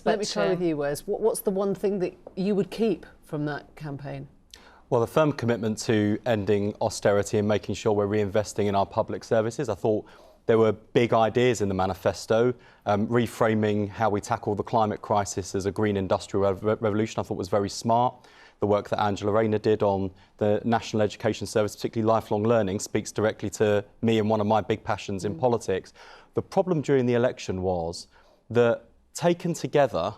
Let me try with you, Wes. What's the one thing that you would keep from that campaign? Well, the firm commitment to ending austerity and making sure we're reinvesting in our public services. I thought there were big ideas in the manifesto, reframing how we tackle the climate crisis as a green industrial revolution. I thought was very smart. The work that Angela Rayner did on the National Education Service, particularly lifelong learning, speaks directly to me and one of my big passions in politics. The problem during the election was that, taken together,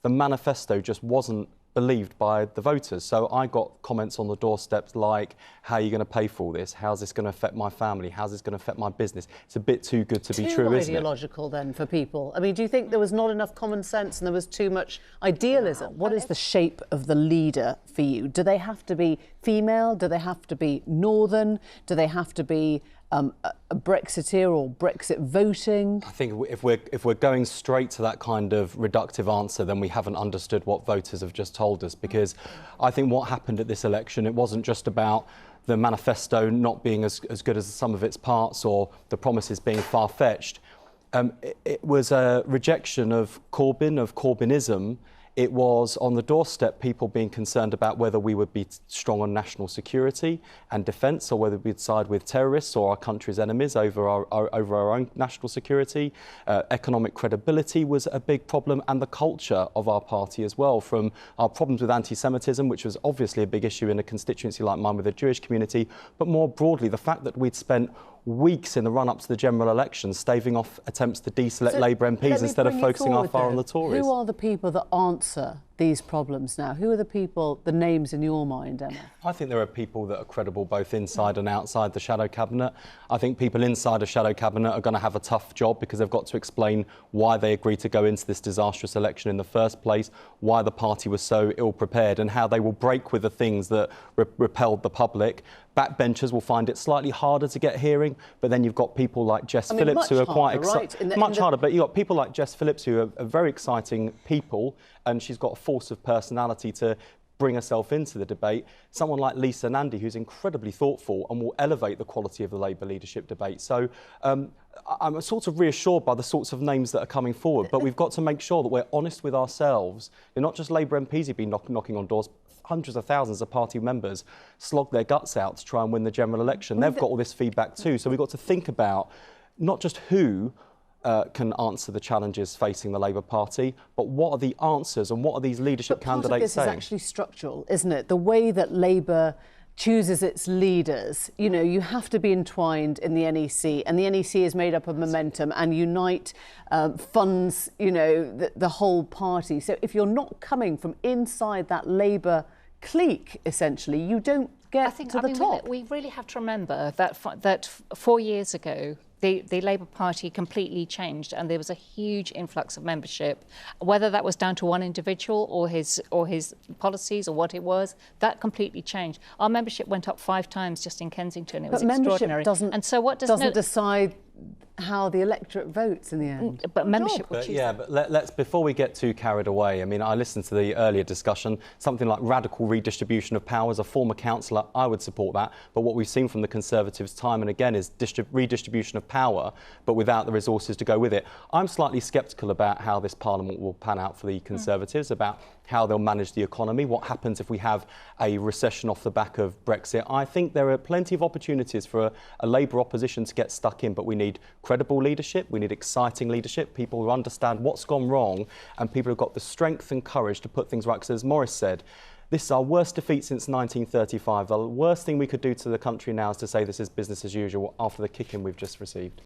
the manifesto just wasn't believed by the voters. So I got comments on the doorsteps like, how are you going to pay for all this? How's this going to affect my family? How's this going to affect my business? It's a bit too good to be true, isn't it? Too ideological then for people. I mean, do you think there was not enough common sense and there was too much idealism? What is the shape of the leader for you? Do they have to be female? Do they have to be northern? Do they have to be a Brexiteer or Brexit voting? I think if we're going straight to that kind of reductive answer, then we haven't understood what voters have just told us, because I think what happened at this election, it wasn't just about the manifesto not being as good as some of its parts or the promises being far-fetched. It was a rejection of Corbyn, of Corbynism. It was on the doorstep people being concerned about whether we would be strong on national security and defence, or whether we'd side with terrorists or our country's enemies over our own national security. Economic credibility was a big problem, and the culture of our party as well, from our problems with anti-Semitism, which was obviously a big issue in a constituency like mine with the Jewish community, but more broadly the fact that we'd spent weeks in the run-up to the general election staving off attempts to deselect Labour MPs instead of focusing our fire on the Tories. Who are the people that answer these problems now? Who are the people, the names in your mind, Emma? I think there are people that are credible both inside and outside the shadow cabinet. I think people inside a shadow cabinet are going to have a tough job, because they've got to explain why they agreed to go into this disastrous election in the first place, why the party was so ill-prepared, and how they will break with the things that repelled the public. Backbenchers will find it slightly harder to get hearing, but then you've got people like Jess Phillips who are quite exciting. Much harder, but you've got people like Jess Phillips who are very exciting people, and she's got a force of personality to bring herself into the debate. Someone like Lisa Nandy, who's incredibly thoughtful and will elevate the quality of the Labour leadership debate. So I'm sort of reassured by the sorts of names that are coming forward, but we've got to make sure that we're honest with ourselves. They're not just Labour MPs who've been knocking on doors. Hundreds of thousands of party members slog their guts out to try and win the general election. They've got all this feedback too. So we've got to think about not just who can answer the challenges facing the Labour Party, but what are the answers and what are these leadership candidates saying? Part of this is actually structural, isn't it? The way that Labour chooses its leaders, you know, you have to be entwined in the NEC, and the NEC is made up of momentum and Unite funds, you know, the whole party. So if you're not coming from inside that Labour clique, essentially, you don't get to the top. We really have to remember that 4 years ago, the Labour Party completely changed, and there was a huge influx of membership. Whether that was down to one individual or his policies or what it was, that completely changed. Our membership went up 5 times just in Kensington. It was extraordinary. And so what doesn't decide how the electorate votes in the end. But membership will choose. Yeah, but let's, before we get too carried away, I mean, I listened to the earlier discussion, something like radical redistribution of power. As a former councillor, I would support that. But what we've seen from the Conservatives time and again is redistribution of power, but without the resources to go with it. I'm slightly sceptical about how this Parliament will pan out for the Conservatives, about how they'll manage the economy, what happens if we have a recession off the back of Brexit. I think there are plenty of opportunities for a Labour opposition to get stuck in, but we need credible leadership, we need exciting leadership, people who understand what's gone wrong, and people who've got the strength and courage to put things right. Because as Morris said, this is our worst defeat since 1935. The worst thing we could do to the country now is to say this is business as usual after the kicking we've just received.